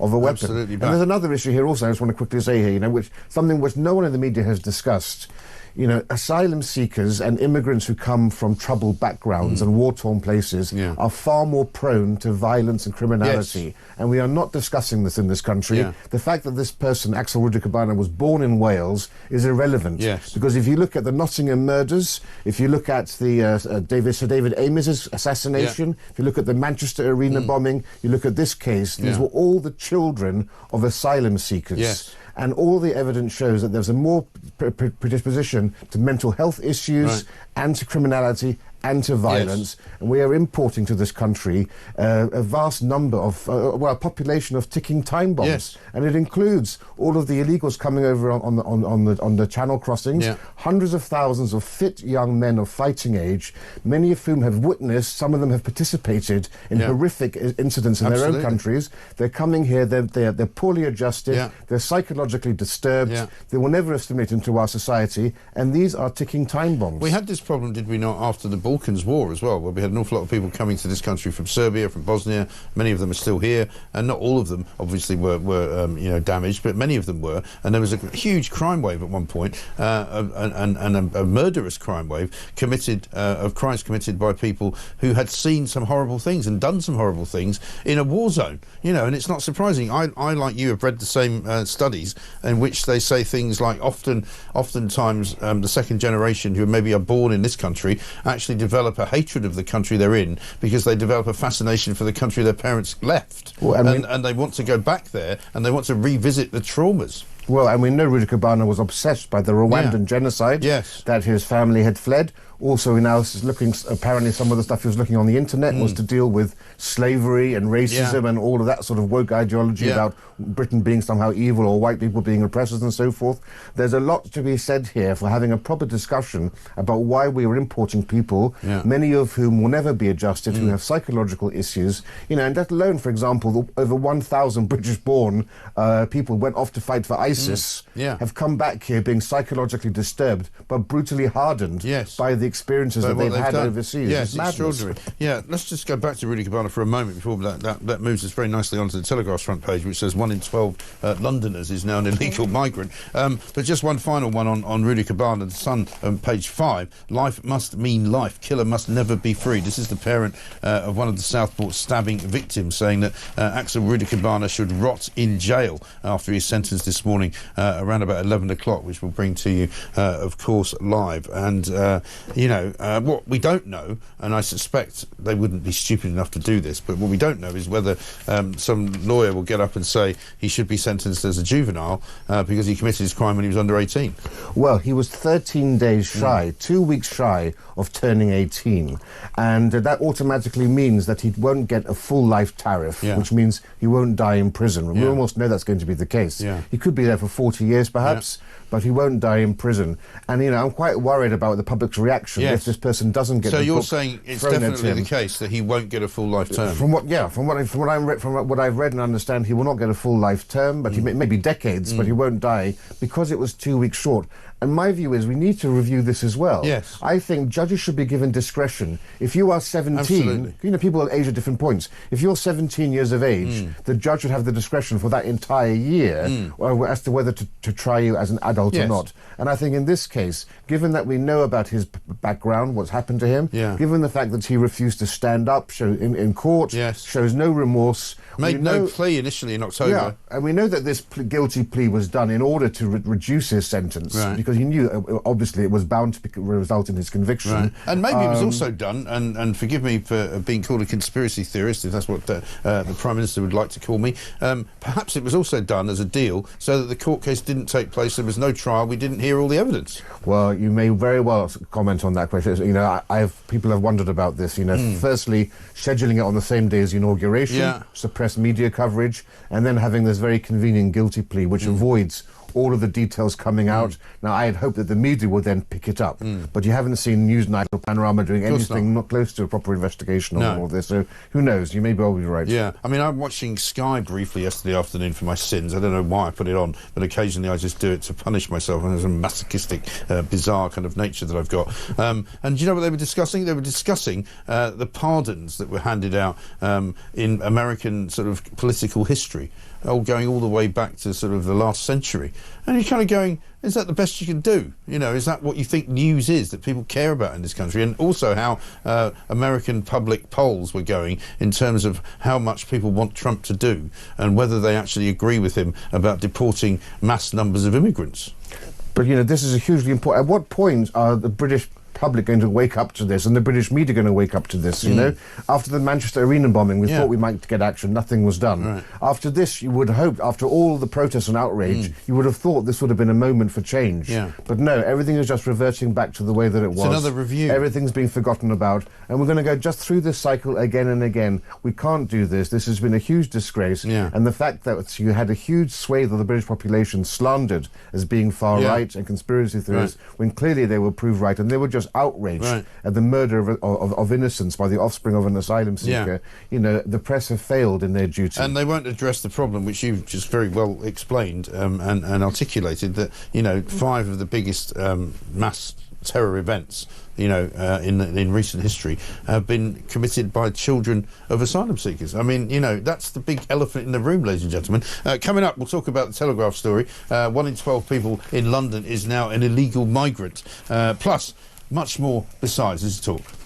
of a weapon. Absolutely. And there's another issue here also I just want to quickly say here, you know, something which no one in the media has discussed. You know, asylum seekers and immigrants who come from troubled backgrounds and war-torn places are far more prone to violence and criminality. Yes. And we are not discussing this in this country. Yeah. The fact that this person, Axel Rudikabana, was born in Wales is irrelevant. Yes. Because if you look at the Nottingham murders, if you look at the Sir David Amess's assassination, if you look at the Manchester Arena bombing, you look at this case, these were all the children of asylum seekers. Yes. And all the evidence shows that there's a more predisposition to mental health issues and to criminality and to violence. Yes. And we are importing to this country a vast number of, a population of ticking time bombs. Yes. And it includes all of the illegals coming over on the channel crossings, hundreds of thousands of fit young men of fighting age, many of whom have witnessed, some of them have participated in horrific incidents in their own countries. They're coming here, they're poorly adjusted, they're psychologically disturbed, they will never assimilate into our society, and these are ticking time bombs. We had this problem, did we not, after the Balkans War as well, where we had an awful lot of people coming to this country from Serbia, from Bosnia. Many of them are still here, and not all of them obviously were you know, damaged, but many of them were. And there was a huge crime wave at one point, and a murderous crime wave committed of crimes committed by people who had seen some horrible things and done some horrible things in a war zone. You know, and it's not surprising. I like you, have read the same studies in which they say things like oftentimes the second generation who maybe are born in this country actually develop a hatred of the country they're in because they develop a fascination for the country their parents left. Well, and they want to go back there and they want to revisit the traumas. Well, and we know Rudikabana was obsessed by the Rwandan genocide that his family had fled. Also, he now is looking, apparently some of the stuff he was looking on the internet was to deal with slavery and racism and all of that sort of woke ideology about Britain being somehow evil or white people being oppressors and so forth. There's a lot to be said here for having a proper discussion about why we are importing people, many of whom will never be adjusted, who have psychological issues. You know, and that alone, for example, over 1,000 British-born people went off to fight for ISIS, have come back here being psychologically disturbed but brutally hardened by the experiences that they've had overseas. Yes, it's extraordinary. Yeah, let's just go back to Rudikabana for a moment before that moves us very nicely onto the Telegraph's front page, which says 1 in 12 Londoners is now an illegal migrant. But just one final one on Rudikabana, the Sun, page 5. Life must mean life. Killer must never be free. This is the parent of one of the Southport stabbing victims saying that Axel Rudikabana should rot in jail after his sentence this morning around about 11 o'clock, which we'll bring to you, of course, live. And, you know, what we don't know, and I suspect they wouldn't be stupid enough to do this, but what we don't know is whether some lawyer will get up and say he should be sentenced as a juvenile because he committed his crime when he was under 18. Well, he was 13 days shy, 2 weeks shy of turning 18. And that automatically means that he won't get a full life tariff, which means he won't die in prison. We almost know that's going to be the case. He could be there for 40 years, perhaps, but he won't die in prison. And, you know, I'm quite worried about the public's reaction if this person doesn't get. So you're saying it's definitely the case that he won't get a full life term? From what I've read and understand, he will not get a full life term, but he may be decades, but he won't die because it was 2 weeks short. And my view is we need to review this as well. Yes. I think judges should be given discretion. If you are 17, you know, people are aged at different points. If you're 17 years of age, the judge should have the discretion for that entire year as to whether to try you as an adult or not. And I think in this case, given that we know about his background, what's happened to him, given the fact that he refused to stand up in court, shows no remorse. Made no plea initially in October. And we know that this guilty plea was done in order to reduce his sentence, because he knew, obviously, it was bound to result in his conviction. And maybe it was also done, and forgive me for being called a conspiracy theorist, if that's what the Prime Minister would like to call me, perhaps it was also done as a deal so that the court case didn't take place, there was no trial, we didn't hear all the evidence. Well, you may very well comment on that question. You know, people have wondered about this. You know, firstly, scheduling it on the same day as the inauguration, suppress media coverage, and then having this very convenient guilty plea, which avoids all of the details coming out. Now, I had hoped that the media would then pick it up, but you haven't seen Newsnight or Panorama doing anything not close to a proper investigation on all this, so who knows, you may well be right. Yeah, I mean, I'm watching Sky briefly yesterday afternoon for my sins. I don't know why I put it on, but occasionally I just do it to punish myself, and there's a masochistic, bizarre kind of nature that I've got. And do you know what they were discussing? They were discussing the pardons that were handed out in American sort of political history. going all the way back to sort of the last century. And you're kind of going, is that the best you can do? You know, is that what you think news is, that people care about in this country? And also how American public polls were going in terms of how much people want Trump to do and whether they actually agree with him about deporting mass numbers of immigrants. But, you know, this is a hugely important... At what point are the British public going to wake up to this, and the British media going to wake up to this, you know? After the Manchester Arena bombing, we thought we might get action. Nothing was done. Right. After this, you would hope, after all the protests and outrage, you would have thought this would have been a moment for change. Yeah. But no, everything is just reverting back to the way that it was. It's another review. Everything's being forgotten about, and we're going to go just through this cycle again and again. We can't do this. This has been a huge disgrace. Yeah. And the fact that you had a huge swathe of the British population slandered as being far-right and conspiracy theorists, when clearly they were proved right, and they were just outraged at the murder of innocents by the offspring of an asylum seeker. You know, the press have failed in their duty. And they won't address the problem, which you've just very well explained and articulated, that, you know, 5 of the biggest mass terror events, you know, in recent history have been committed by children of asylum seekers. I mean, you know, that's the big elephant in the room, ladies and gentlemen. Coming up, we'll talk about the Telegraph story. 1 in 12 people in London is now an illegal migrant. Plus, much more besides. This is Talk.